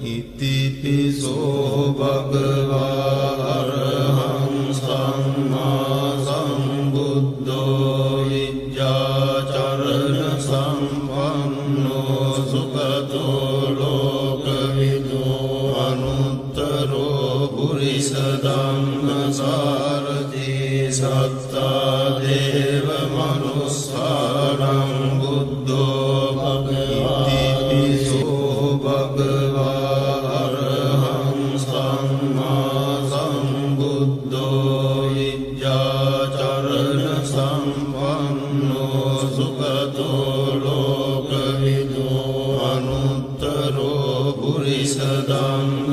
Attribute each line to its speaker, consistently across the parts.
Speaker 1: ඉතිපිසෝ භගවා අරහං සම්මා සම්බුද්ධෝ විජ්ජාචරණ සම්පන්නෝ සුඛතෝ ලෝකවිදු අනුත්තරෝ පුරිස ධම්මසාරති සත්තා දේව මනුස්සානං බුද්ධෝ භගවා ඉතිපිසෝ භගවා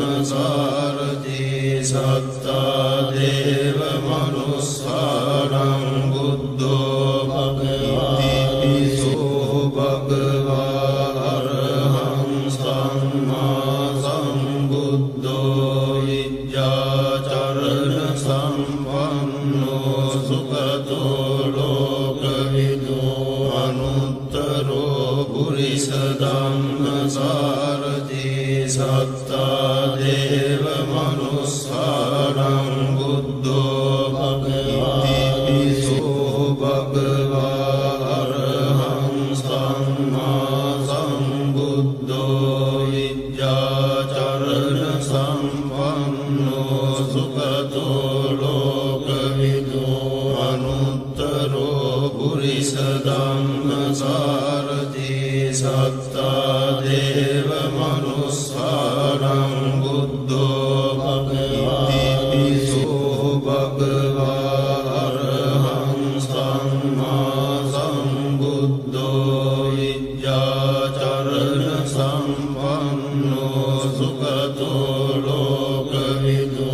Speaker 1: ධම්මසාරති සත්තා දේව මනුස්සානං බුද්ධෝ භගවා ඉතිපිසෝ භගවා අරහං සම්මා සම්බුද්ධෝ විජ්ජාචරණ සම්පන්නෝ සුඛතෝ ලෝකවිදු අනුත්තරෝ පුරිස ධම්මසාරති සත්තා දේව මනුස්සානං බුද්ධෝ භගවා ඉතිපිසෝ භගවා අරහං සම්මා සම්බුද්ධෝ විජ්ජාචරණ සම්පන්නෝ සුඛතෝ ලෝකවිදු අනුත්තරෝ පුරිස ධම්මසාරති සත්තා දේව මනුස්සානං බුද්ධෝ භගවා ඉතිපිසෝ භගවා අරහං සම්මා සම්බුද්ධෝ විජ්ජාචරණ සම්පන්නෝ සුඛතෝ ලෝකවිදු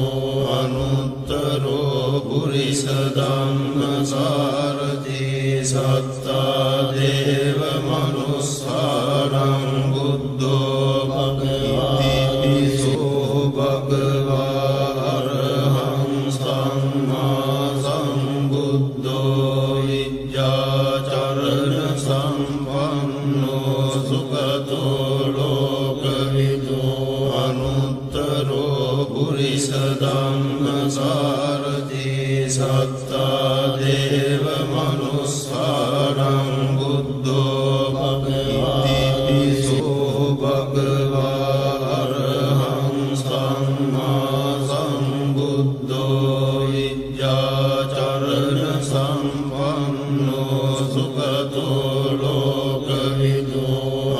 Speaker 1: අනුත්තරෝ පුරිස ධම්මසාරති සත්තා දේව මනුස්සානං බුද්ධෝ භගවා ඉතිපිසෝ භගවා අරහං සම්මා සම්බුද්ධෝ විජ්ජාචරණ සම්පන්නෝ සුඛතෝ ලෝකවිදු අනුත්තරෝ පුරිස ධම්මසාරති සත්තා දේව මනුස්සානං බුද්ධෝ භගවා ඉතිපිසෝ භගවා අරහං සම්මා සම්බුද්ධෝ විජ්ජාචරණ සම්පන්නෝ සුඛතෝ ලෝකවිදු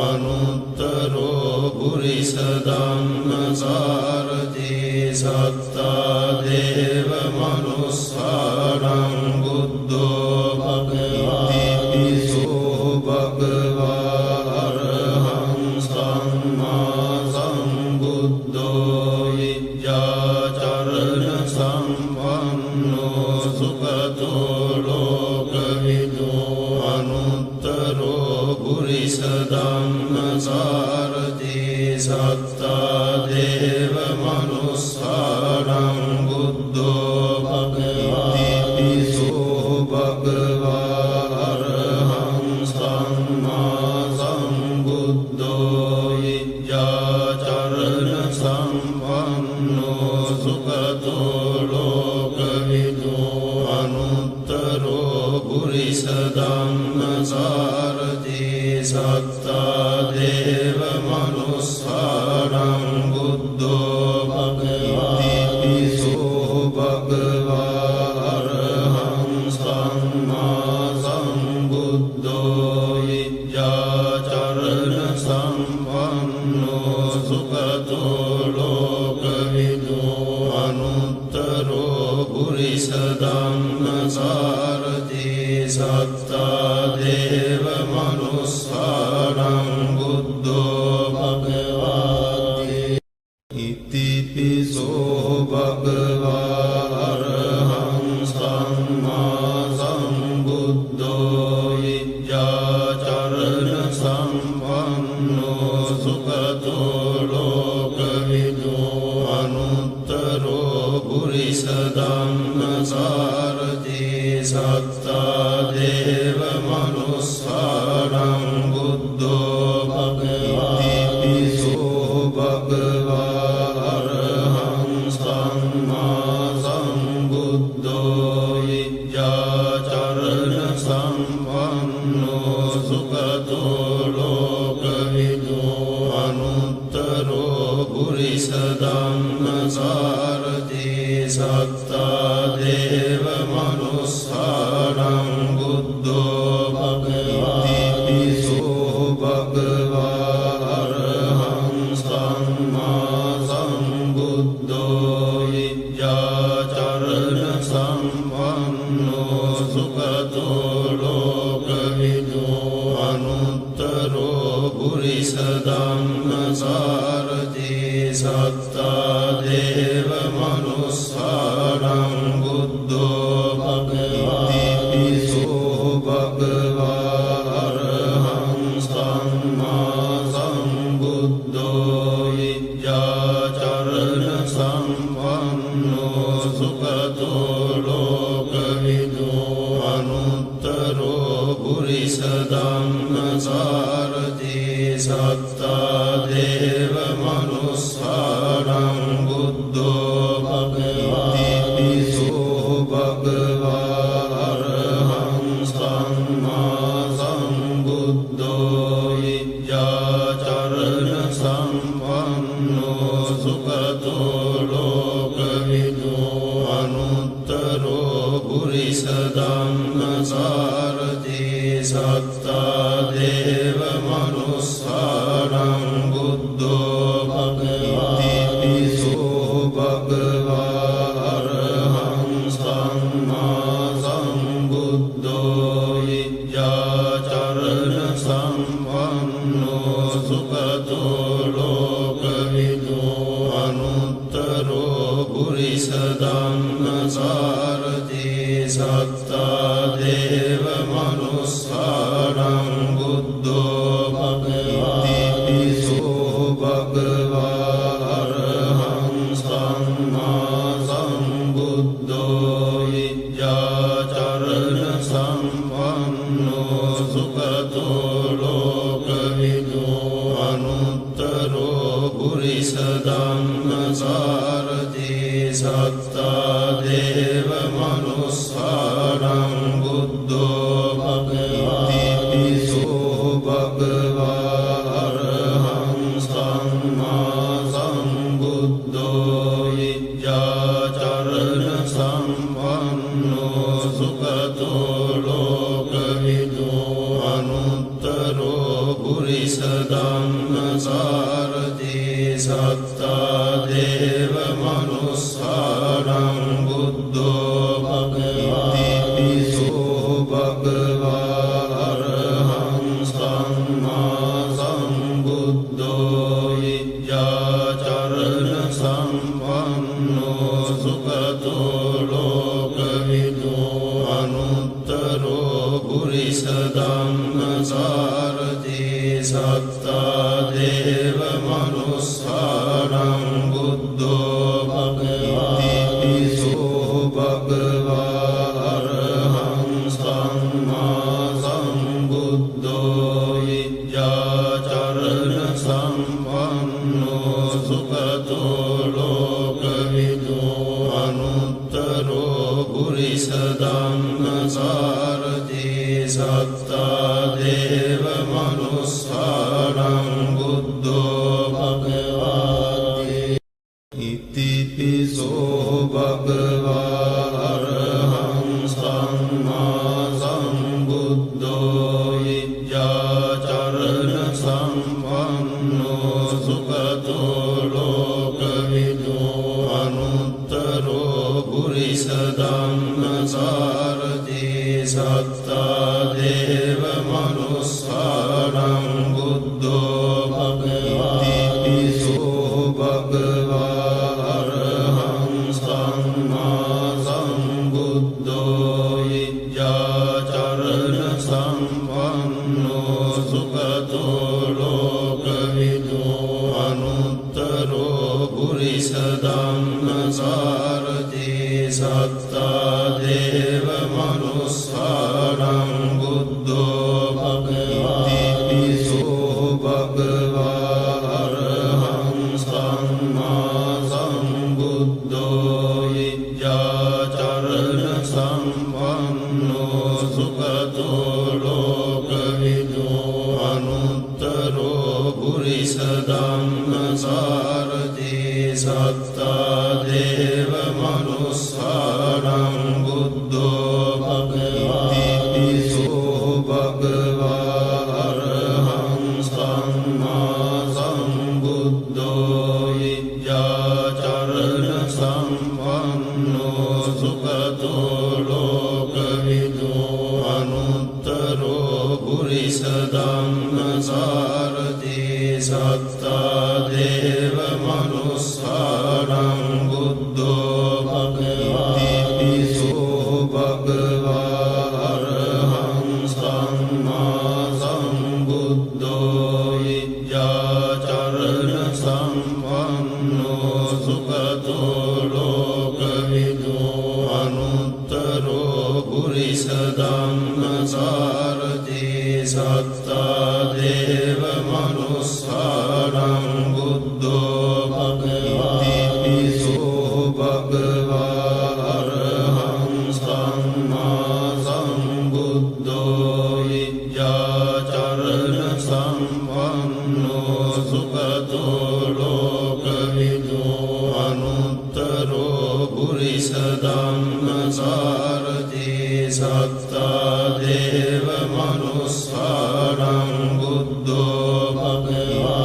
Speaker 1: අනුත්තරෝ පුරිස ධම්මසාරති සත්තා දේව මනුස්සානං බුද්ධෝ භගවා ඉතිපිසෝ භගවා අරහං සම්මා සම්බුද්ධෝ විජ්ජාචරණ සම්පන්නෝ සුඛතෝ ලෝකවිදු අනුත්තරෝ පුරිස ධම්මසාරති සත්තා දේව මනුස්සානං බුද්ධෝ භගවා ඉතිපිසෝ භගවා අරහං සම්මා සම්බුද්ධෝ විජ්ජාචරණ සම්පන්නෝ සුඛතෝ ලෝකවිදු අනුත්තරෝ පුරිස ධම්මසාරති සත්තා දේව මනුස්සානං බුද්ධෝ භගවා ඉතිපිසෝ භගවා අරහං සම්මා සම්බුද්ධෝ විජ්ජාචරණ සම්පන්නෝ සුඛතෝ ලෝකවිදු අනුත්තරෝ පුරිස ධම්මසාරති සත්තා දේව මනුස්සානං බුද්ධෝ භගවා ඉතිපිසෝ භගවා අරහං සම්මා සම්බුද්ධෝ විජ්ජාචරණ සම්පන්නෝ සුඛතෝ ලෝකවිදු අනුත්තරෝ පුරිස ධම්මසාරති සත්තා දේව මනුස්සානං බුද්ධෝ භගවා ඉතිපිසෝ භගවා භගවා අරහං සම්මා සම්බුද්ධෝ විද්‍යාචරණ සම්පන්නෝ සුගතෝ ලෝකවිදු අනුත්තරෝ පුරිස ධම්මසාරති සත්තා දේව මනුස්සානං බුද්ධෝ භගවති භගවා අරහං සම්මා සම්බුද්ධෝ විද්‍යාචරණ සම්පන්නෝ සුගතෝ ලෝකවිදු අනුත්තරෝ පුරිස ධම්මසාරති සත්තා දේව මනුස්සානං බුද්ධෝ භගවති භගවා අරහං සම්මා සම්බුද්ධෝ විද්‍යාචරණ සම්පන්නෝ සුගතෝ ලෝකවිදු අනුත්තරෝ පුරිස ධම්මසාරති සත්තා දේව මනුස්සානං බුද්ධෝ භගවති භගවා අරහං සම්මා සම්බුද්ධෝ විද්‍යාචරණ සම්පන්නෝ සුගතෝ ලෝකවිදු අනුත්තරෝ පුරිස ධම්මසාරති සත්තා දේව මනුස්සානං බුද්ධෝ භගවති භගවා අරහං සම්මා සම්බුද්ධෝ විද්‍යාචරණ සම්පන්නෝ සුගතෝ ලෝකවිදු අනුත්තරෝ පුරිස ධම්මසාරති සත්තා දේව මනුස්සානං බුද්ධෝ භගවති භගවා අරහං සම්මා සම්බුද්ධෝ විද්‍යාචරණ සම්පන්නෝ සුගතෝ ලෝකවිදු අනුත්තරෝ පුරිස ධම්මසාරති සත්තා දේව මනුස්සානං බුද්ධෝ භගවති භගවා අරහං සම්මා සම්බුද්ධෝ විද්‍යාචරණ සම්පන්නෝ සුගතෝ ලෝකවිදු අනුත්තරෝ පුරිස ධම්මසාරති සත්තා දේව මනුස්සානං බුද්ධෝ භගවති භගවා අරහං සම්මා සම්බුද්ධෝ විද්‍යාචරණ සම්පන්නෝ සුගතෝ ලෝකවිදු අනුත්තරෝ පුරිස ධම්මසාරති සත්තා දේව මනුස්සානං බුද්ධෝ භගවති භගවා අරහං සම්මා සම්බුද්ධෝ විද්‍යාචරණ සම්පන්නෝ සුගතෝ ලෝකවිදු අනුත්තරෝ පුරිස ධම්මසාරති සත්තා දේව මනුස්සානං බුද්ධෝ භගවති ඉතිපිසෝ භගවා අරහං සම්මා සම්බුද්ධෝ විද්‍යාචරණ සම්පන්නෝ සුගතෝ ලෝකවිදු අනුත්තරෝ පුරිස ධම්මසාරති සත්තා දේව මනුස්සානං බුද්ධෝ භගවති භගවා අරහං සම්මා සම්බුද්ධෝ විද්‍යාචරණ සම්පන්නෝ සුගතෝ ලෝකවිදු අනුත්තරෝ පුරිස ධම්මසාරති සත්තා දේව මනුස්සානං බුද්ධෝ භගවති භගවා අරහං සම්මා සාරති සත්තා දේව මනුස්සානං බුද්ධෝ භගවතිසෝ භගවා අරහං සම්මා සම්බුද්ධෝ විද්‍යාචරණ සම්පන්නෝ සුගතෝ ලෝකවිදෝ අනුත්තරෝ පුරිස ධම්මසාරති සත්තා දේව මනුස්සානං බුද්ධෝ භගවතිසෝ භගවා අරහං සම්මා සම්බුද්ධෝ විද්‍යාචරණ සම්පන්නෝ සුගතෝ ලෝකවිදෝ අනුත්තරෝ පුරිස ධම්මසාරති සත්තා දේව මනුස්සානං බුද්ධෝ භගවතිසෝ භගවා අරහං සම්මා සම්බුද්ධෝ විද්‍යාචරණ සම්පන්නෝ සුගතෝ ලෝකවිදෝ අනුත්තරෝ පුරිස ධම්මසාරති සත්තා දේව මනුස්සානං බුද්ධෝ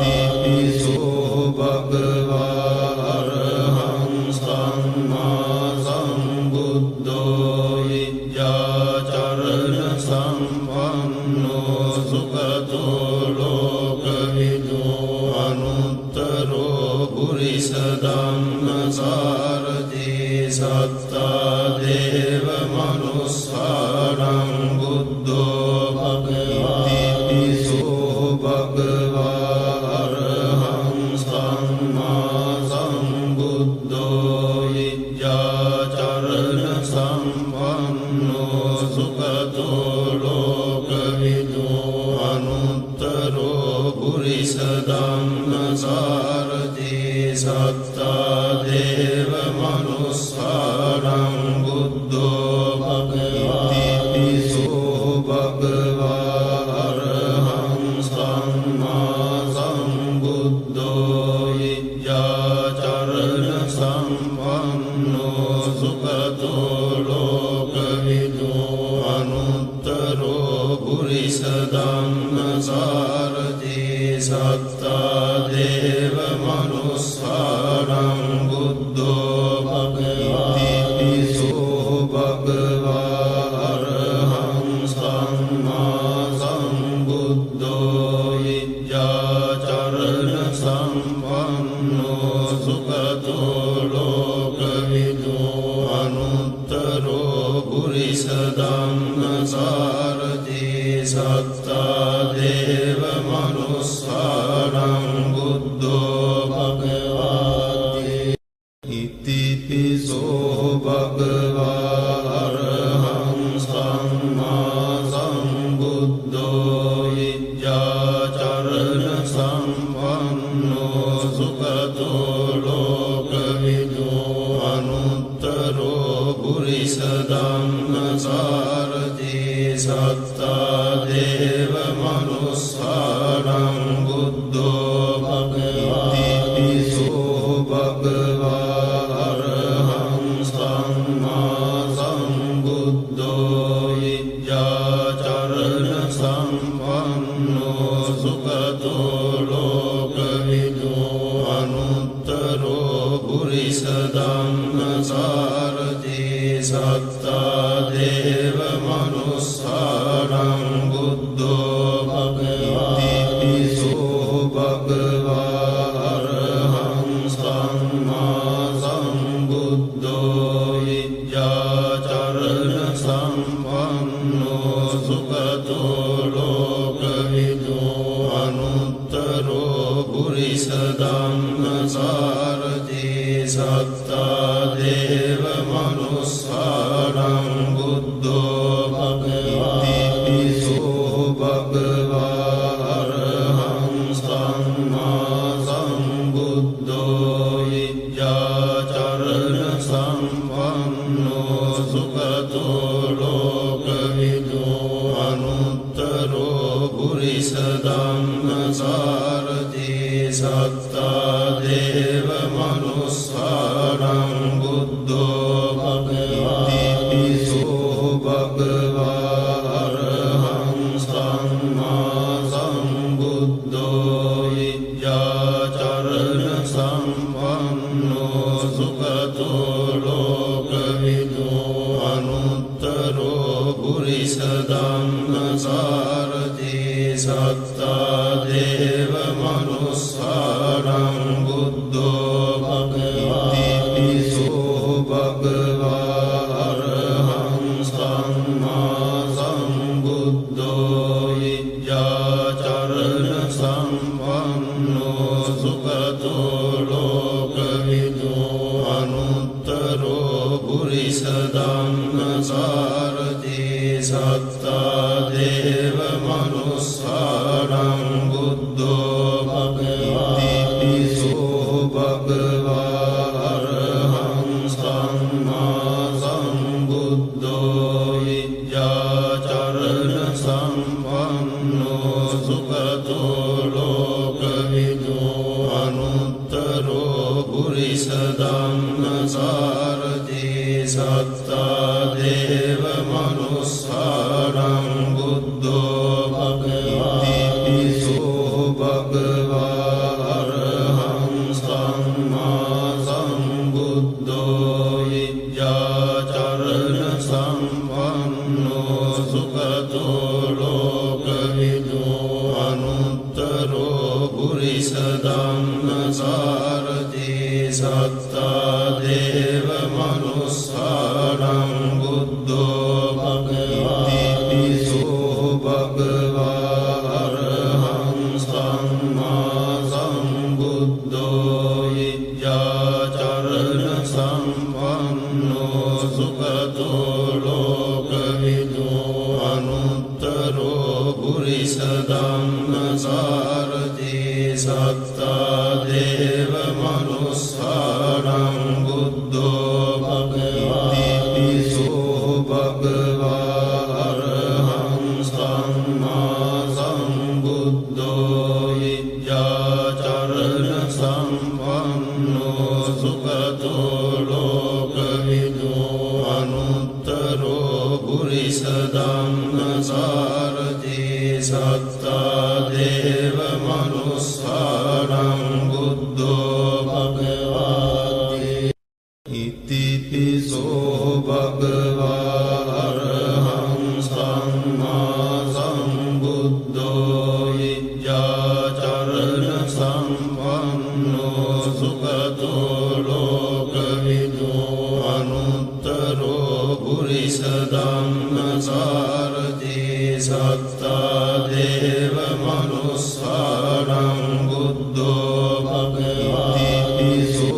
Speaker 1: භගවතිසෝ භගවා අරහං සම්මා සම්බුද්ධෝ විද්‍යාචරණ සම්පන්නෝ සුගතෝ ලෝකවිදෝ අනුත්තරෝ පුරිස ධම්මසාරති සත්තා දේව මනුස්සානං බුද්ධෝ භගවතිසෝ භගවා අරහං සම්මා සම්බුද්ධෝ විද්‍යාචරණ සම්පන්නෝ සුගතෝ ලෝකවිදෝ අනුත්තරෝ පුරිස ධම්මසාරති සත්තා දේව මනුස්සානං බුද්ධෝ භගවතිසෝ භගවා අරහං සම්මා සම්බුද්ධෝ විද්‍යාචරණ සම්පන්නෝ සුගතෝ ලෝකවිදෝ අනුත්තරෝ පුරිස ධම්මසාරති සත්තා දේව මනුස්සානං බුද්ධෝ භගවතිසෝ භගවා අරහං සම්මා සම්බුද්ධෝ විද්‍යාචරණ සම්පන්නෝ සුගතෝ ලෝකවිදෝ අනුත්තරෝ පුරිස ධම්මසාරති සත්තා දේව මනුස්සානං බුද්ධෝ භගවති ඉතිපිසෝ භගවා අරහං සම්මා සම්බුද්ධෝ විද්‍යාචරණ සම්පන්නෝ සුගතෝ ලෝකවිදෝ අනුත්තරෝ පුරිස ධම්මසාරති සත්තා දේව මනුස්සානං බුද්ධෝ භගවතිසෝ භගවා අරහං සම්මා සම්බුද්ධෝ විද්‍යාචරණ සම්පන්නෝ සුගතෝ ලෝකවිදෝ අනුත්තරෝ පුරිස ධම්මසාරති සත්තා දේව මනුස්සානං බුද්ධෝ භගවතිසෝ භගවා අරහං සම්මා සම්බුද්ධෝ විද්‍යාචරණ සම්පන්නෝ සුගතෝ ලෝකවිදෝ අනුත්තරෝ පුරිස ධම්මසාරති සත්තා දේව මනුස්සානං බුද්ධෝ භගවතිසෝ භගවා අරහං සම්මා සම්බුද්ධෝ විද්‍යාචරණ සම්පන්නෝ සුගතෝ ලෝකවිදෝ අනුත්තරෝ පුරිස ධම්මසාරති සත්තා දේව මනුස්සානං බුද්ධෝ භගවාතිපිසෝ භගවා අරහං සම්මා සම්බුද්ධෝ විද්‍යාචරණ සම්පන්නෝ සුගතෝ ලෝකවිදෝ අනුත්තරෝ පුරිස ධම්මසාරථී සත්තා දේව මනුස්සානං බුද්ධෝ භගවාතිපිසෝ භගවා අරහං සම්මා සම්බුද්ධෝ විද්‍යාචරණ සම්පන්නෝ සුගතෝ ලෝකවිදෝ අනුත්තරෝ පුරිස ධම්මසාරථී සත්තා දේව මනුස්සානං බුද්ධෝ භගවාතිපිසෝ භගවා අරහං සම්මා සම්බුද්ධෝ විද්‍යාචරණ සම්පන්නෝ සුගතෝ ලෝකවිදෝ අනුත්තරෝ පුරිස ධම්මසාරථී සත්තා දේව මනුස්සානං බුද්ධෝ භගවාතිපිසෝ භගවා අරහං සම්මා සම්බුද්ධෝ විද්‍යාචරණ සම්පන්නෝ සුගතෝ ලෝකවිදෝ අනුත්තරෝ පුරිස ධම්මසාරථී සත්තා දේව මනුස්සානං බුද්ධෝ භගවාතිපිසෝ භගවා අරහං සම්මා සම්බුද්ධෝ විද්‍යාචරණ සම්පන්නෝ සුගතෝ ලෝකවිදෝ අනුත්තරෝ පුරිස ධම්මසාරථී සත්තා දේව මනුස්සානං බුද්ධෝ භගවාතිපිසෝ භගවා අරහං සම්මා සම්බුද්ධෝ විද්‍යාචරණ සම්පන්නෝ සුගතෝ ලෝකවිදෝ අනුත්තරෝ පුරිස ධම්මසාරථී සත්තා දේව මනුස්සානං බුද්ධෝ භගවාති ඉතිපිසෝ භගවා අරහං සම්මා සම්බුද්ධෝ විද්‍යාචරණ සම්පන්නෝ සුගතෝ ලෝකවිදෝ අනුත්තරෝ පුරිස ධම්මසාරථී සත්තා දේව මනුස්සානං බුද්ධෝ භගවාතිපිසෝ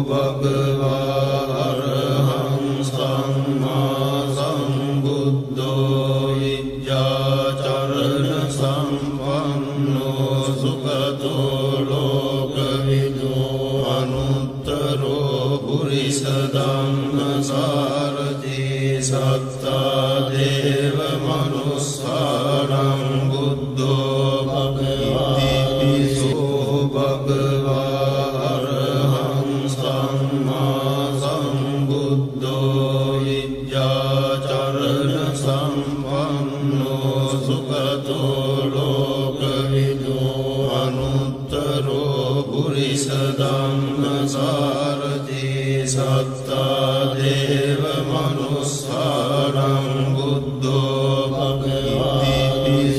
Speaker 1: භගවා අරහං සම්මා සම්බුද්ධෝ විද්‍යාචරණ සම්පන්නෝ සුගතෝ ලෝකවිදෝ අනුත්තරෝ පුරිස ධම්මසාරථී සත්තා දේව මනුස්සානං බුද්ධෝ භගවාතිපිසෝ භගවා අරහං සම්මා සම්බුද්ධෝ විද්‍යාචරණ සම්පන්නෝ සුගතෝ ලෝකවිදෝ අනුත්තරෝ පුරිස ධම්මසාරථී සත්තා දේව මනුස්සානං බුද්ධෝ භගවාතිපිසෝ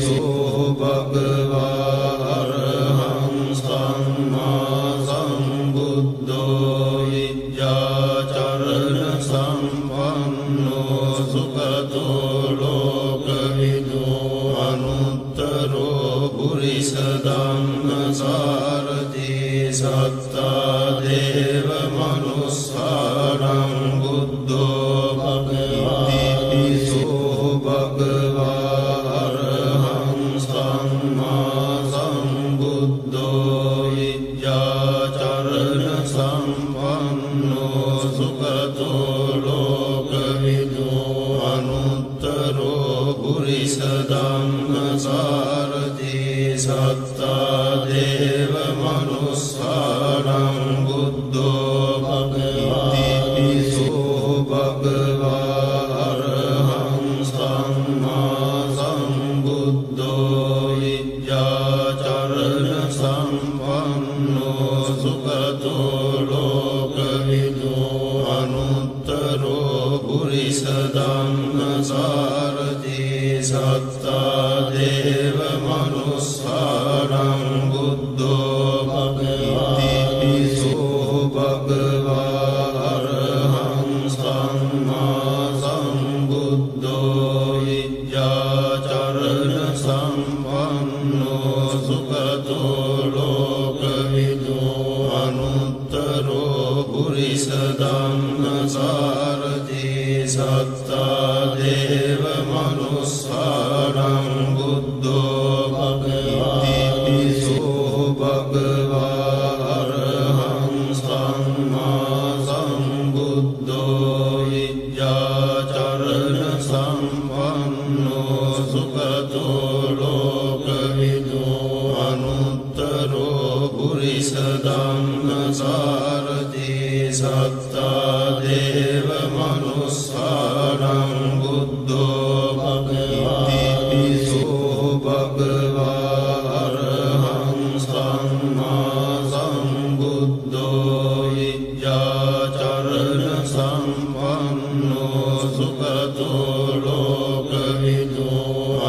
Speaker 1: භගවා අරහං සම්මා සම්බුද්ධෝ විද්‍යාචරණ සම්පන්නෝ සුගතෝ ලෝකවිදෝ අනුත්තරෝ පුරිස ධම්මසාරථී සත්තා දේව මනුස්සානං බුද්ධෝ භගවාතිපිසෝ භගවා අරහං සම්මා සම්බුද්ධෝ විද්‍යාචරණ සම්පන්නෝ සුගතෝ ලෝකවිදෝ අනුත්තරෝ පුරිස ධම්මසාරථී සත්තා දේව මනුස්සානං ලෝකවිදු අනුත්තරෝ පුරිස ධම්මසාරති සත්තා දේව මනුස්සාරං බුද්ධෝ භගවති පිසෝ භගවා අරහං සම්මා සම්බුද්ධෝ විද්‍යාචරණ සම්පන්නෝ සුගතෝ ලෝකවිදු අනුත්තරෝ පුරිස ධම්මසාරති සත්තා දේව මනුස්සාරං බුද්ධෝ භගවති පිසෝ භගවා අරහං සම්මා සම්බුද්ධෝ විද්‍යාචරණ සම්පන්නෝ සුගතෝ ලෝකවිදු අනුත්තරෝ පුරිස ධම්මසාරති සත්තා දේව මනුස්සාරං බුද්ධෝ භගවති පිසෝ භගවා අරහං සම්මා සම්බුද්ධෝ විද්‍යාචරණ සම්පන්නෝ සුගතෝ ලෝකවිදු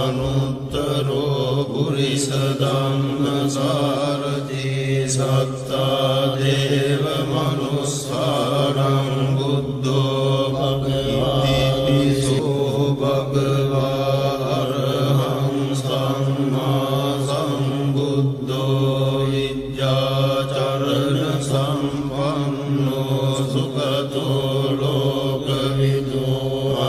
Speaker 1: අනුත්තරෝ පුරිස ධම්මසාරති සත්තා දේව මනුස්සාරං බුද්ධෝ භගවති පිසෝ භගවා අරහං සම්මා සම්බුද්ධෝ විද්‍යාචරණ සම්පන්නෝ සුගතෝ ලෝකවිදු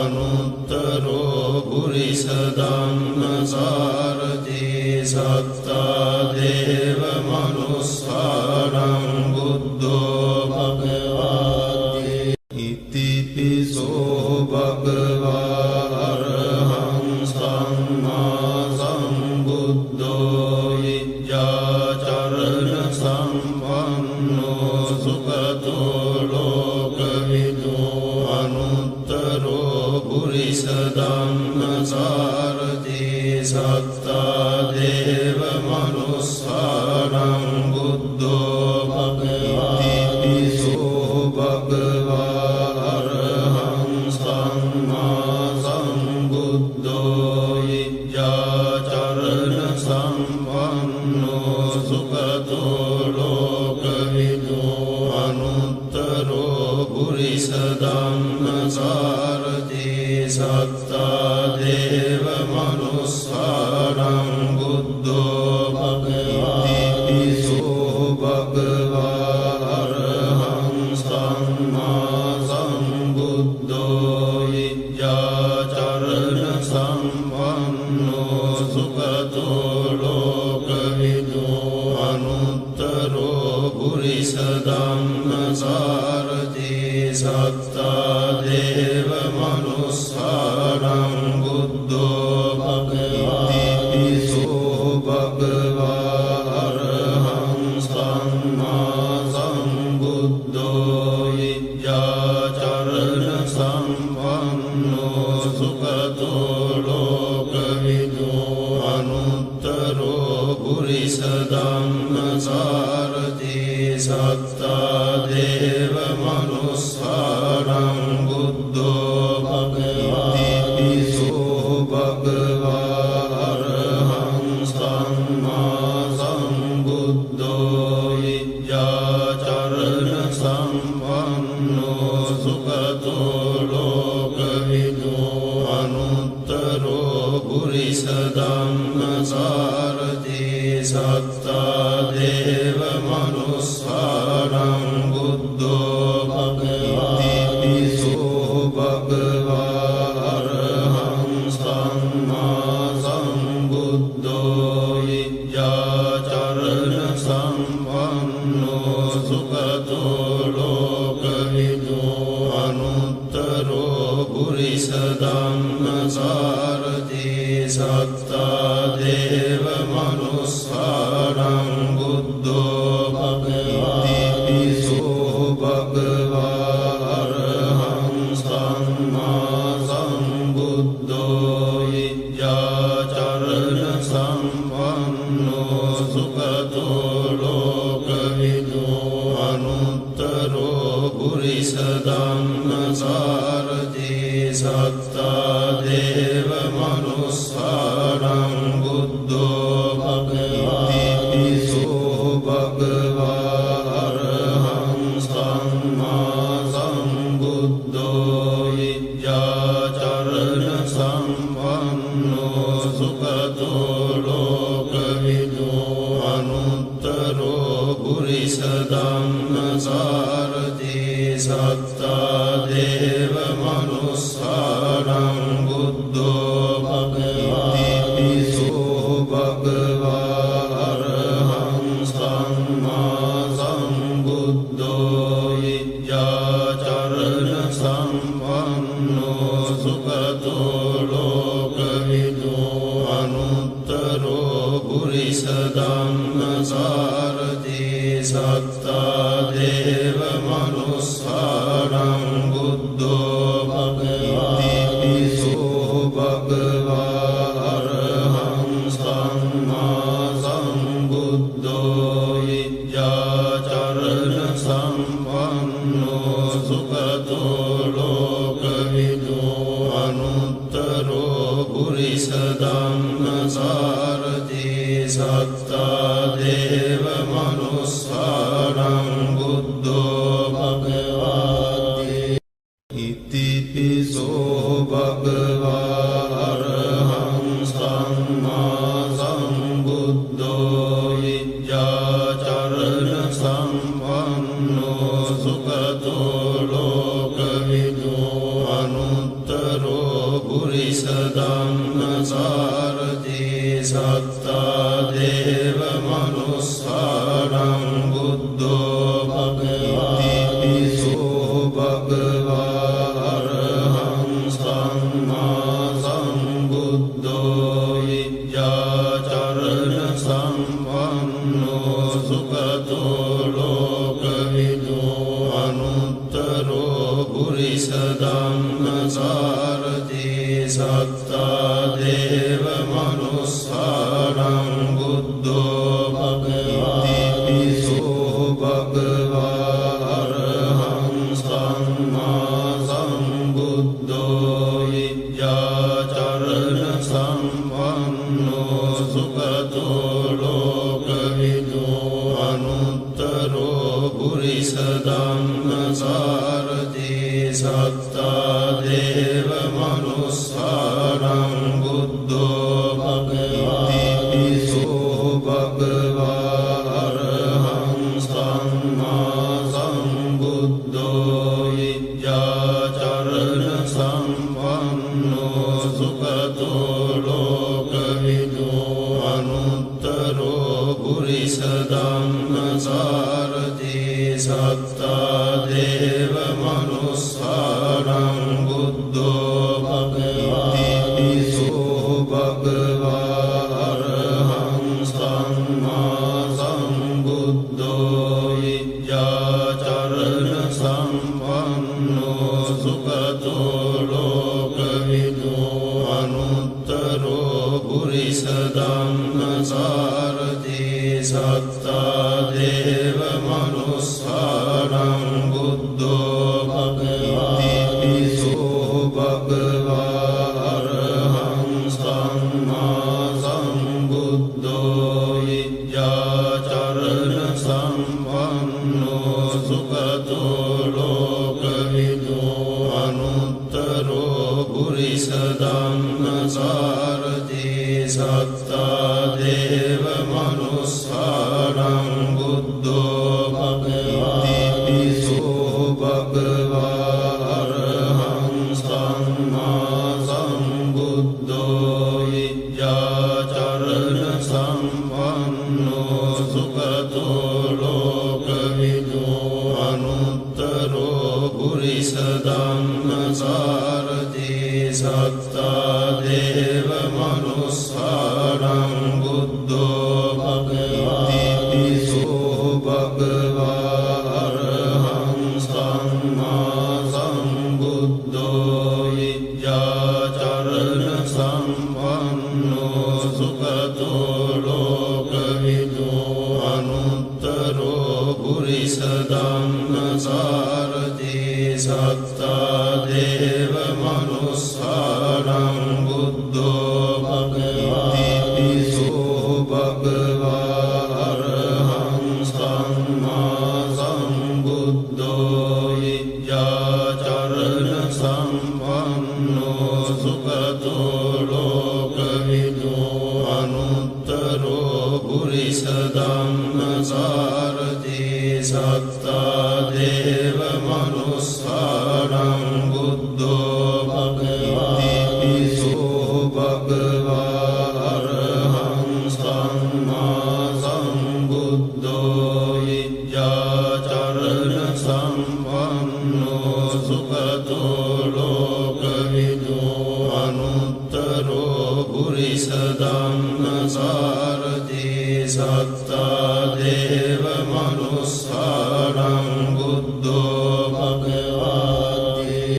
Speaker 1: අනුත්තරෝ පුරිස ධම්මසාරති සත්තා දේව මනුස්සාරං බුද්ධෝ භගවති ඉතිපිසෝ භගවා අරහං සම්මා සම්බුද්ධෝ විද්‍යාචරණ සම්පන්නෝ සුගතෝ ලෝකවිදු අනුත්තරෝ පුරිස ධම්මසාරති සත්තා දේව මනුස්සාරං බුද්ධෝ භගවති පිසෝ භගවා අරහං සම්මා සම්බුද්ධෝ විද්‍යාචරණ සම්පන්නෝ සුගතෝ ලෝකවිදු අනුත්තරෝ පුරිස ධම්මසාරති සත්තා දේව මනුස්සාරං බුද්ධෝ භගවති පිසෝ භගවා අරහං සම්මා සම්බුද්ධෝ විද්‍යාචරණ සම්පන්නෝ සුගතෝ ලෝකවිදු අනුත්තරෝ පුරිස ධම්මසාරති සත්තා දේව මනුස්සාරං බුද්ධෝ භගවති පිසෝ භගවා අරහං සම්මා සම්බුද්ධෝ විද්‍යාචරණ සම්පන්නෝ සුගතෝ ලෝකවිදු අනුත්තරෝ පුරිස ධම්මසාරති සත්තා දේව මනුස්සාරං බුද්ධෝ භගවති පිසෝ භගවා අරහං සම්මා සම්බුද්ධෝ විද්‍යාචරණ සම්පන්නෝ සුගතෝ ලෝකවිදු අනුත්තරෝ පුරිස ධම්මසාරති සත්තා දේව මනුස්සාරං බුද්ධෝ භගවති පිසෝ භගවා අරහං සම්මා සම්බුද්ධෝ විද්‍යාචරණ සම්පන්නෝ සුගතෝ ලෝකවිදු අනුත්තරෝ පුරිස ධම්මසාරති සත්තා දේව මනුස්සාරං බුද්ධෝ භගවති පිසෝ භගවා අරහං සම්මා සම්බුද්ධෝ විද්‍යාචරණ සම්පන්නෝ සුගතෝ ලෝකවිදු අනුත්තරෝ අනුත්තරෝ පුරිස ධම්මසාරති සත්තා දේව මනුස්සාරං බුද්ධෝ භගවාති පිසෝ භගවා අරහං සම්මා සම්බුද්ධෝ විද්‍යාචරණ සම්පන්නෝ සුඛතෝ ලෝකවිදෝ අනුත්තරෝ පුරිස ධම්මසාරති සත්තා දේව මනුස්සාරං බුද්ධෝ භගවාති පිසෝ භගවා අරහං සම්මා සම්බුද්ධෝ විද්‍යාචරණ සම්පන්නෝ සුඛතෝ ලෝකවිදෝ අනුත්තරෝ පුරිස ධම්මසාරති සත්තා දේව මනුස්සාරං බුද්ධෝ භගවාති පිසෝ භගවා අරහං සම්මා සම්බුද්ධෝ විද්‍යාචරණ සම්පන්නෝ සුඛතෝ ලෝකවිදෝ අනුත්තරෝ පුරිස ධම්මසාරති සත්තා දේව මනුස්සාරං බුද්ධෝ භගවාති ඉතිපිසෝ භගවා අරහං සම්මා සම්බුද්ධෝ විද්‍යාචරණ සම්පන්නෝ සුඛතෝ ලෝකවිදෝ අනුත්තරෝ පුරිස ධම්මසාරති සත්තා දේව මනුස්සාරං බුද්ධෝ භගවාති පිසෝ භගවා අරහං සම්මා සම්බුද්ධෝ විද්‍යාචරණ සම්පන්නෝ සුඛතෝ ලෝකවිදෝ අනුත්තරෝ පුරිස ධම්මසාරති සත්තා දේව මනුස්සාරං බුද්ධෝ භගවාති පිසෝ භගවා අරහං සම්මා සම්බුද්ධෝ විද්‍යාචරණ සම්පන්නෝ සුඛතෝ ලෝකවිදෝ අනුත්තරෝ පුරිස ධම්මසාරති සත්තා දේව මනුස්සාරං බුද්ධෝ භගවාති පිසෝ භගවා අරහං සම්මා සම්බුද්ධෝ විද්‍යාචරණ සම්පන්නෝ සුඛතෝ ලෝකවිදෝ අනුත්තරෝ පුරිස ධම්මසාරති සත්තා දේව මනුස්සාරං බුද්ධෝ භගවාති පිසෝ භගවා අරහං සම්මා සම්බුද්ධෝ විද්‍යාචරණ සම්පන්නෝ සුඛතෝ ලෝකවිදෝ අනුත්තරෝ පුරිස ධම්මසාරති සත්තා දේව මනුස්සාරං බුද්ධෝ භගවාති පිසෝ භගවා අරහං සම්මා සම්බුද්ධෝ විද්‍යාචරණ සම්පන්නෝ සුඛතෝ ලෝකවිදෝ අනුත්තරෝ පුරිස ධම්මසාරති සත්තා දේව මනුස්සාරං බුද්ධෝ භගවාති පිසෝ භගවා අරහං සම්මා සම්බුද්ධෝ විද්‍යාචරණ සම්පන්නෝ සුඛතෝ ලෝකවිදෝ අනුත්තරෝ පුරිස ධම්මසාරති සත්තා දේව මනුස්සාරං බුද්ධෝ භගවාති පිසෝ භගවා අරහං සම්මා සම්බුද්ධෝ විද්‍යාචරණ සම්පන්නෝ සුඛතෝ ලෝකවිදෝ අනුත්තරෝ පුරිස ධම්ම ධම්මසාරති සත්තා දේව මනුස්සානං බුද්ධෝ භගවතිපිසෝ භගවා අරහං සම්මා සම්බුද්ධෝ විජ්ජාචරණ සම්පන්නෝ සුගතෝ ලෝකවිදෝ අනුත්තරෝ පුරිස ධම්මසාරති සත්තා දේව මනුස්සානං බුද්ධෝ භගවතිපිසෝ භගවා අරහං සම්මා සම්බුද්ධෝ විජ්ජාචරණ සම්පන්නෝ සුගතෝ ලෝකවිදෝ අනුත්තරෝ පුරිස ධම්මසාරති සත්තා දේව මනුස්සානං බුද්ධෝ භගවති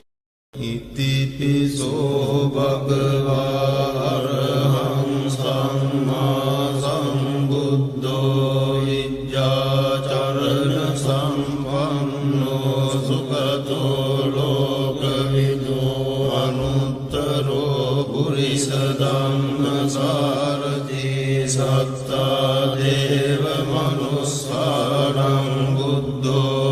Speaker 1: ඉතිපිසෝ භගවා අරහං සම්මා සම්බුද්ධෝ විජ්ජාචරණ සම්පන්නෝ සුගතෝ ලෝකවිදෝ අනුත්තරෝ පුරිස ධම්මසාරති සත්තා දේව මනුස්සානං බුද්ධෝ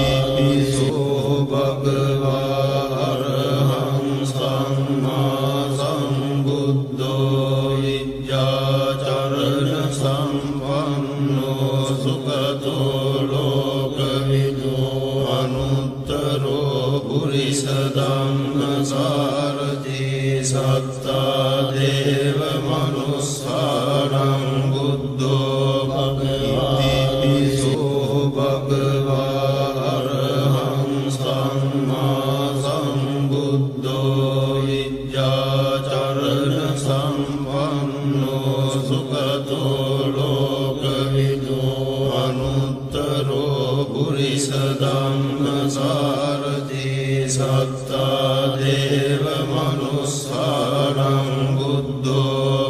Speaker 1: භගවතිපිසෝ භගවා අරහං සම්මා සම්බුද්ධෝ විජ්ජාචරණ සම්පන්නෝ සුගතෝ ලෝකවිදෝ අනුත්තරෝ පුරිස ධම්මසාරති සත්තා දේව මනුස්සානං බුද්ධෝ භගවතිපිසෝ භගවා අරහං සම්මා සම්බුද්ධෝ විජ්ජාචරණ සම්පන්නෝ සුගතෝ ලෝකවිදෝ අනුත්තරෝ පුරිස ධම්මසාරති සත්තා දේව මනුස්සානං බුද්ධෝ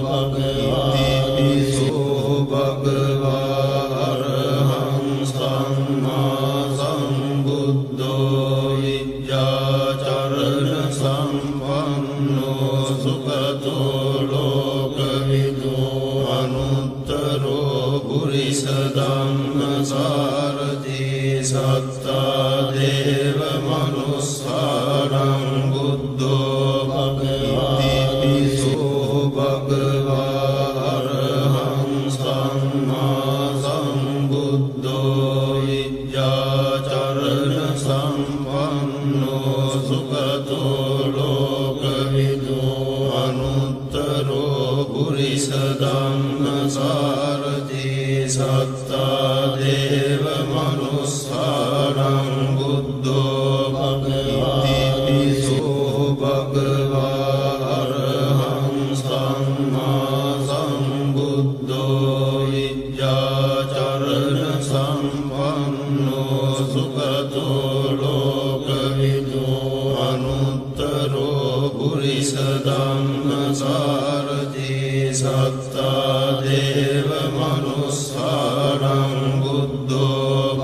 Speaker 1: භගවතිපිසෝ භගවා අරහං සම්මා සම්බුද්ධෝ විජ්ජාචරණ සම්පන්නෝ සුගතෝ ලෝකවිදෝ අනුත්තරෝ පුරිස ධම්මසාරති සත්තා දේව මනුස්සානං බුද්ධෝ භගවතිපිසෝ භගවා අරහං සම්මා සම්බුද්ධෝ විජ්ජාචරණ සම්පන්නෝ සුගතෝ ලෝකවිදෝ අනුත්තරෝ පුරිස ධම්මසාරති සත්තා දේව මනුස්සානං බුද්ධෝ භගවතිපිසෝ භගවා අරහං සම්මා සම්බුද්ධෝ විජ්ජාචරණ සම්පන්නෝ සුගතෝ ලෝකවිදෝ අනුත්තරෝ පුරිස ධම්මසාරති සත්තා දේව මනුස්සානං බුද්ධෝ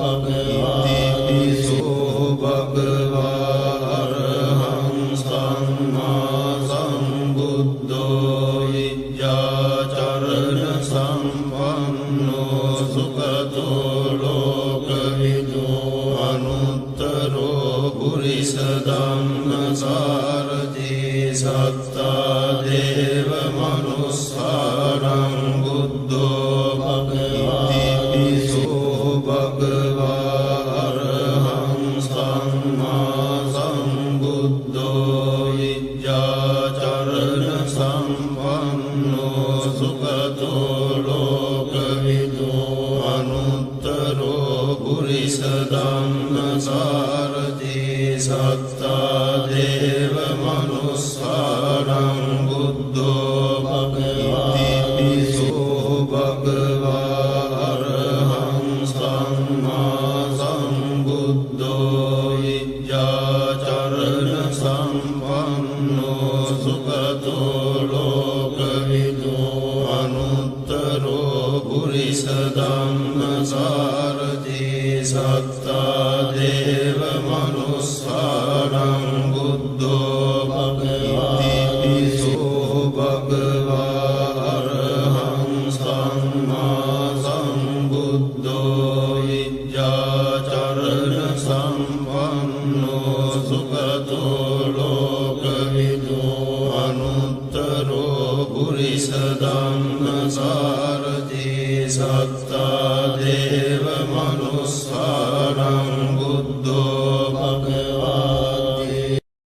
Speaker 1: භගවතිපිසෝ භගවා අරහං සම්මා සම්බුද්ධෝ විජ්ජාචරණ සම්පන්නෝ සුගතෝ ලෝකවිදෝ අනුත්තරෝ පුරිස ධම්මසාරති සත්තා දේව මනුස්සානං බුද්ධෝ භගවතිපිසෝ භගවා අරහං සම්මා සම්බුද්ධෝ විජ්ජාචරණ සම්පන්නෝ සුගතෝ ලෝකවිදෝ අනුත්තරෝ පුරිස ධම්මසාරති සත්තා දේව මනුස්සානං බුද්ධෝ භගවතිපිසෝ භගවා අරහං සම්මා සම්බුද්ධෝ විජ්ජාචරණ සම්පන්නෝ සුගතෝ ලෝකවිදෝ අනුත්තරෝ පුරිස ධම්මසාරති සත්තා දේව මනුස්සානං බුද්ධෝ භගවා ඉතිපිසෝ භගවා අරහං සම්මා සම්බුද්ධෝ විජ්ජාචරණ සම්පන්නෝ සුගතෝ ලෝකවිදු අනුත්තරෝ පුරිස ධම්මසාරති සත්තා දේව මනුස්සානං බුද්ධෝ භගවාති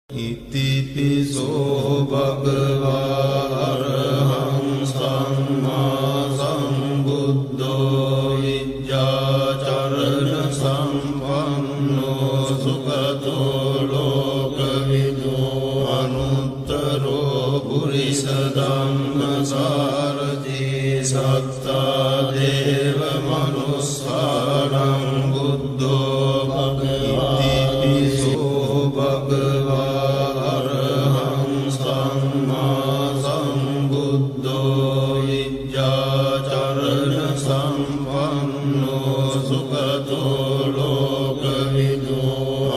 Speaker 1: ඉතිපිසෝ භගවා අරහං සම්මා සම්බුද්ධෝ විජ්ජාචරණ සම්පන්නෝ සුගතෝ ලෝකවිදු අනුත්තරෝ පුරිස ධම්මසාරති සත්තා දේව මනුස්සානං බුද්ධෝ භගවාති ඉතිපිසෝ භගවා අරහං සම්මා සම්බුද්ධෝ විජ්ජාචරණ සම්පන්නෝ සුගතෝ ලෝකවිදු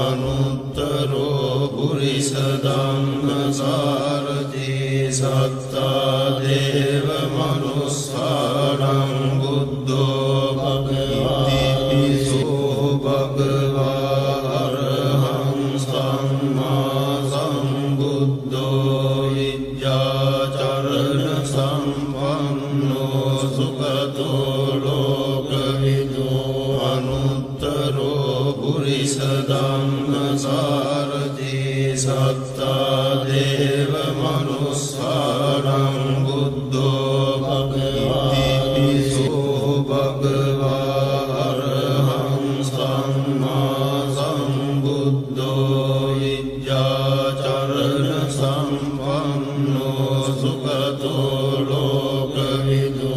Speaker 1: අනුත්තරෝ පුරිස ධම්මසාරති සත්තා දේව මනුස්සානං බුද්ධෝ භගවාති ඉතිපිසෝ භගවා අරහං සම්මා සම්බුද්ධෝ විජ්ජාචරණ සම්පන්නෝ සුගතෝ ලෝකවිදු අනුත්තරෝ පුරිස ධම්මසාරති සත්තා දේව මනුස්සානං බුද්ධෝ භගවාති ඉතිපිසෝ භගවා අරහං සම්මා සම්බුද්ධෝ විජ්ජාචරණ සම්පන්නෝ සුගතෝ ලෝකවිදු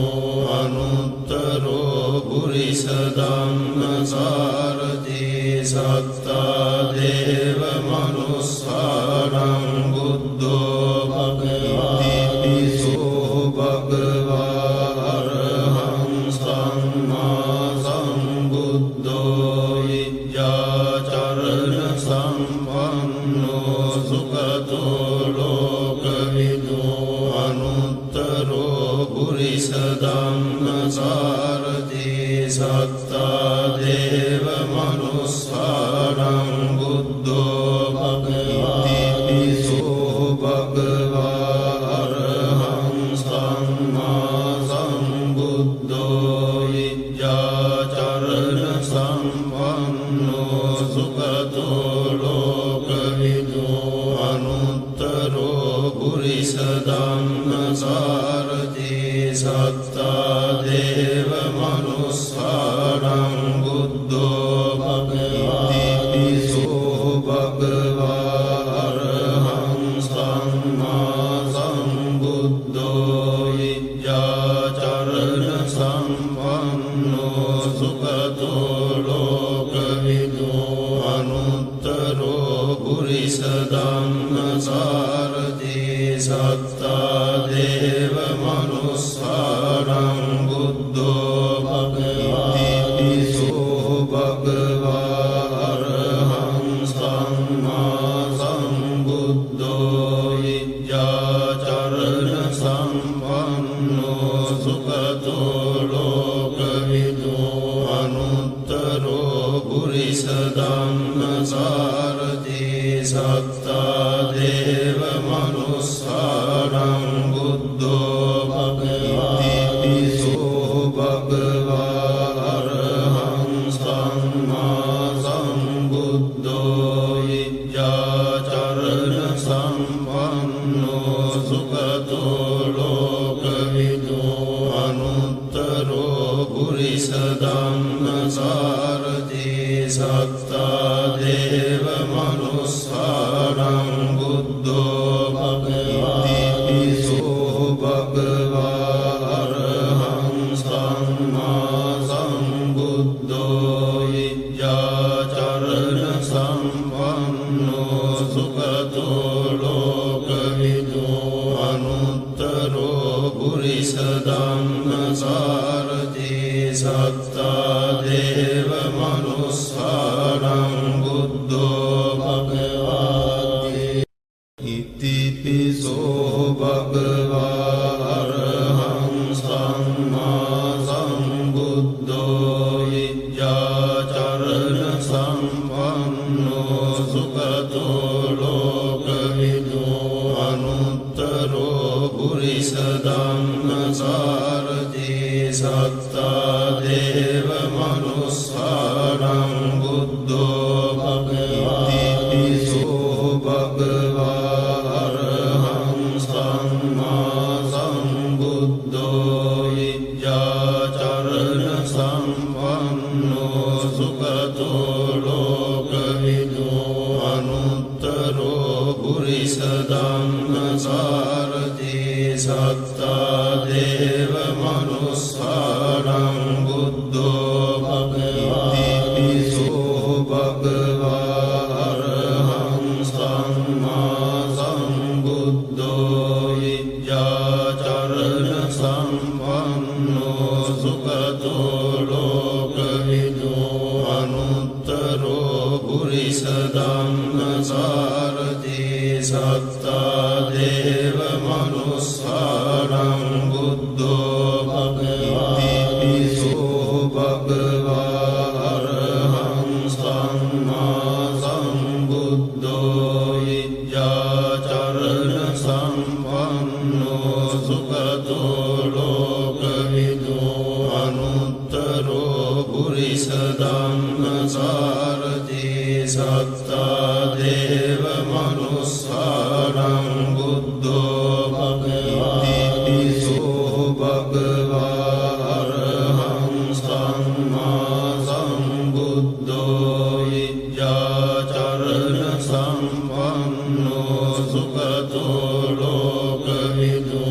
Speaker 1: අනුත්තරෝ පුරිස ධම්මසාරති සත්තා දේව මනුස්සානං බුද්ධෝ භගවාති ඉතිපිසෝ භගවා අරහං සම්මා සම්බුද්ධෝ විජ්ජාචරණ සම්පන්නෝ සුගතෝ ලෝකවිදු අනුත්තරෝ පුරිස ධම්මසාරති සත්තා දේව මනුස්සානං බුද්ධෝ භගවාති ඉතිපිසෝ භගවා අරහං සම්මා සම්බුද්ධෝ විජ්ජාචරණ සම්පන්නෝ සුගතෝ ලෝකවිදු අනුත්තරෝ පුරිස ධම්මසාරති සත්තා දේව මනුස්සානං බුද්ධෝ භගවාති ඉතිපිසෝ භගවා අරහං සම්මා සම්බුද්ධෝ විජ්ජාචරණ සම්පන්නෝ සුගතෝ ලෝකවිදු අනුත්තරෝ පුරිස ධම්මසාරති සත්තා දේව මනුස්සානං බුද්ධෝ භගවාති ඉතිපිසෝ භගවා අරහං සම්මා සම්බුද්ධෝ විජ්ජාචරණ සම්පන්නෝ සුගතෝ ලෝකවිදු අනුත්තරෝ පුරිස ධම්මසාරති සත්තා දේව මනුස්සානං බුද්ධෝ භගවාති ඉතිපිසෝ භගවා අරහං සම්මා සම්බුද්ධෝ විජ්ජාචරණ සම්පන්නෝ සුගතෝ ලෝකවිදු අනුත්තරෝ පුරිස ධම්මසාරති සත්තා දේව මනුස්සානං බුද්ධෝ භගවාති ඉතිපිසෝ භගවා අරහං සම්මා සම්බුද්ධෝ විජ්ජාචරණ සම්පන්නෝ සුගතෝ ලෝකවිදු අනුත්තරෝ පුරිස ධම්මසාරති සත්තා දේව මනුස්සානං සම්පන්නෝ සුගතෝ ලෝකවිදු අනුත්තරෝ පුරිස ධම්මසාරති සත්තා දේව මනුස්සානං බුද්ධෝ භගවති පිසෝ භගවා අරහං සම්මා සම්බුද්ධෝ විද්‍යාචරණ සම්පන්නෝ සුගතෝ ලෝකවිදු අනුත්තරෝ පුරිස ධම්මසාරති සත්තා දේව මනුස්සානං බුද්ධෝ භගවති පිසෝ භගවා අරහං සම්මා සම්බුද්ධෝ විද්‍යාචරණ සම්පන්නෝ සුගතෝ ලෝකවිදු අනුත්තරෝ පුරිස ධම්මසාරති සත්තා දේව මනුස්සානං බුද්ධෝ භගවති පිසෝ භගවා අරහං සම්මා සම්බුද්ධෝ විද්‍යාචරණ සම්පන්නෝ සුගතෝ ලෝකවිදු අනුත්තරෝ පුරිස ධම්මසාරති සත්තා දේව මනුස්සානං බුද්ධෝ භගවති පිසෝ භගවා අරහං සම්මා සම්බුද්ධෝ විද්‍යාචරණ සම්පන්නෝ සුගතෝ ලෝකවිදු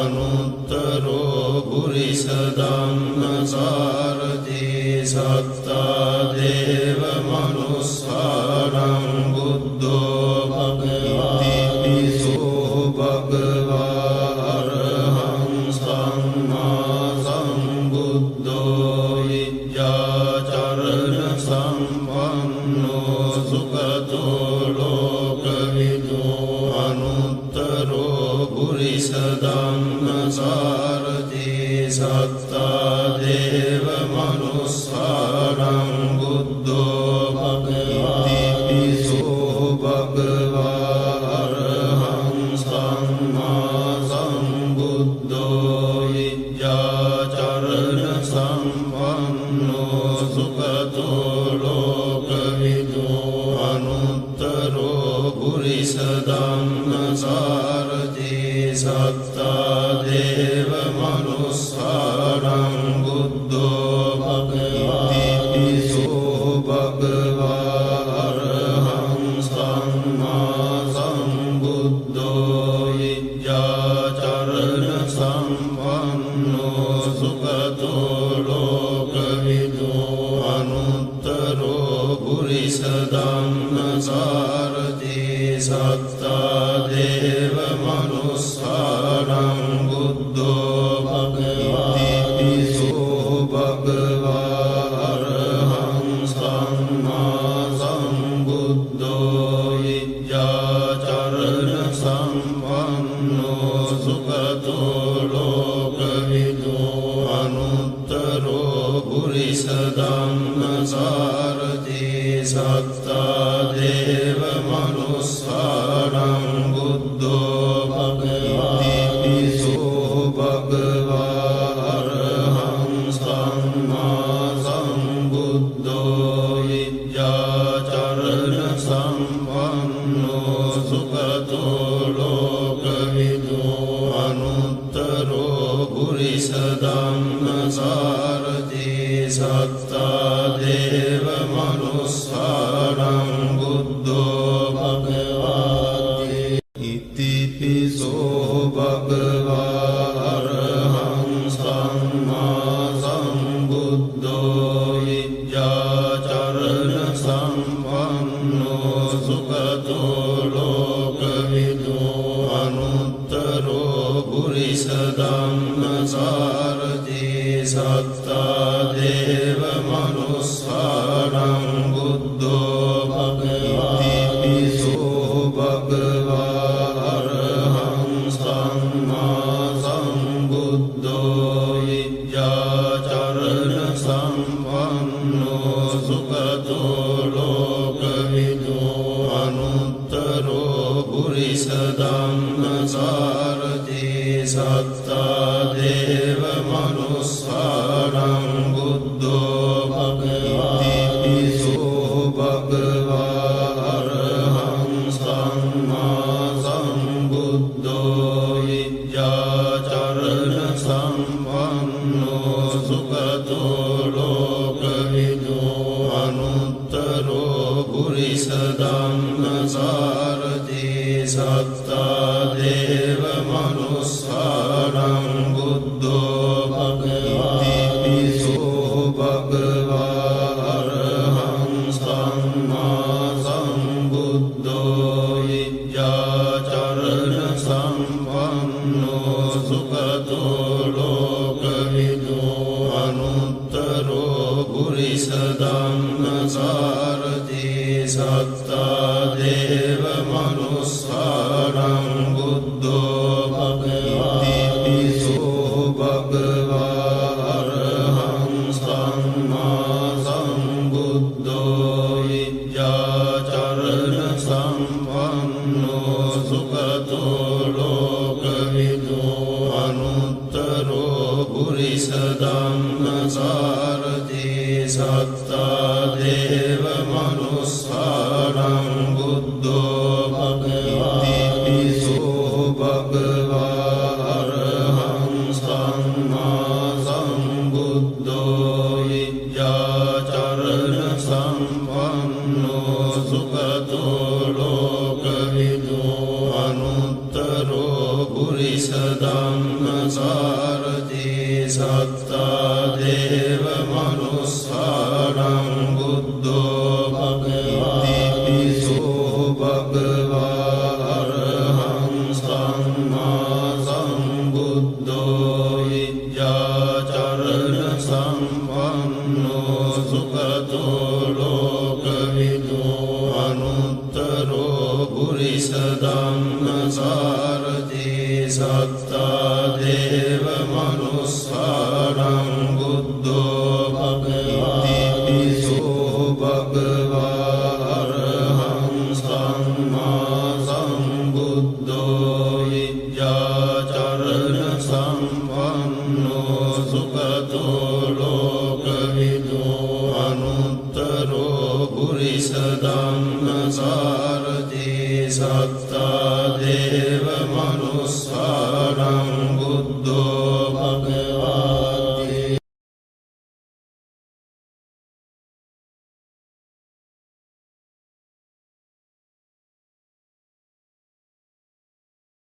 Speaker 1: අනුත්තරෝ පුරිස ධම්මසාරති සත්තා දේව මනුස්සානං බුද්ධෝ භගවති පිසෝ භගවා අරහං සම්මා සම්බුද්ධෝ විද්‍යාචරණ සම්පන්නෝ සුගතෝ ලෝකවිදු අනුත්තරෝ පුරිස ධම්මසාරති සත්තා දේව මනුස්සානං බුද්ධෝ භගවති පිසෝ භගවා අරහං සම්මා සම්බුද්ධෝ විද්‍යාචරණ සම්පන්නෝ සුගතෝ ලෝකවිදු අනුත්තරෝ පුරිස ධම්මසාරති සත්තා දේව මනුස්සානං බුද්ධෝ භගවති පිසෝ භගවා අරහං සම්මා සම්බුද්ධෝ විද්‍යාචරණ සම්පන්නෝ සුගතෝ ලෝකවිදු අනුත්තරෝ පුරිස ධම්මසාරති සත්තා දේව මනුස්සානං බුද්ධෝ භගවති පිසෝ භගවා අරහං සම්මා සම්බුද්ධෝ විද්‍යාචරණ සම්පන්නෝ සුගතෝ ලෝකවිදු අනුත්තරෝ පුරිස ධම්මසාරති සත්තා දේව මනුස්සානං බුද්ධෝ භගවති පිසෝ භගවා අරහං සම්මා සම්බුද්ධෝ විද්‍යාචරණ සම්පන්නෝ සුගතෝ ලෝකවිදු අනුත්තරෝ පුරිස ධම්මසාරති සත්තා දේව මනුස්සානං බුද්ධෝ භගවති ඉතිපිසෝ භගවා අරහං සම්මා සම්බුද්ධෝ විද්‍යාචරණ සම්පන්නෝ සුගතෝ ලෝකවිදු අරහං සම්මා සම්බුද්ධෝ විද්‍යාචරණ සම්පන්නෝ සුගතෝ ලෝකවිදෝ අනුත්තරෝ පුරිස ධම්මසාරථී සත්තා දේව මනුස්සානං බුද්ධෝ භගවති පිසෝ භගවා අරහං සම්මා සම්බුද්ධෝ විද්‍යාචරණ සම්පන්නෝ සුගතෝ ලෝකවිදෝ අනුත්තරෝ පුරිස ධම්මසාරථී සත්තා දේව මනුස්සානං බුද්ධෝ භගවති පිසෝ භගවා අරහං සම්මා සම්බුද්ධෝ විද්‍යාචරණ සම්පන්නෝ සුගතෝ ලෝකවිදෝ අනුත්තරෝ පුරිස ධම්මසාරථී සත්තා දේව මනුස්සානං බුද්ධෝ භගවති පිසෝ භගවා අරහං සම්මා සම්බුද්ධෝ විද්‍යාචරණ සම්පන්නෝ සුගතෝ ලෝකවිදෝ අනුත්තරෝ පුරිස ධම්මසාරථී සත්තා දේව මනුස්සානං බුද්ධෝ භගවති පිසෝ භගවා අරහං සම්මා සම්බුද්ධෝ විද්‍යාචරණ සම්පන්නෝ සුගතෝ ලෝකවිදෝ අනුත්තරෝ පුරිස ධම්මසාරථී සත්තා දේව මනුස්සානං බුද්ධෝ භගවති පිසෝ භගවා අරහං සම්මා සම්බුද්ධෝ විද්‍යාචරණ සම්පන්නෝ සුගතෝ ලෝකවිදෝ අනුත්තරෝ පුරිස ධම්මසාරථී සත්තා දේව මනුස්සානං බුද්ධෝ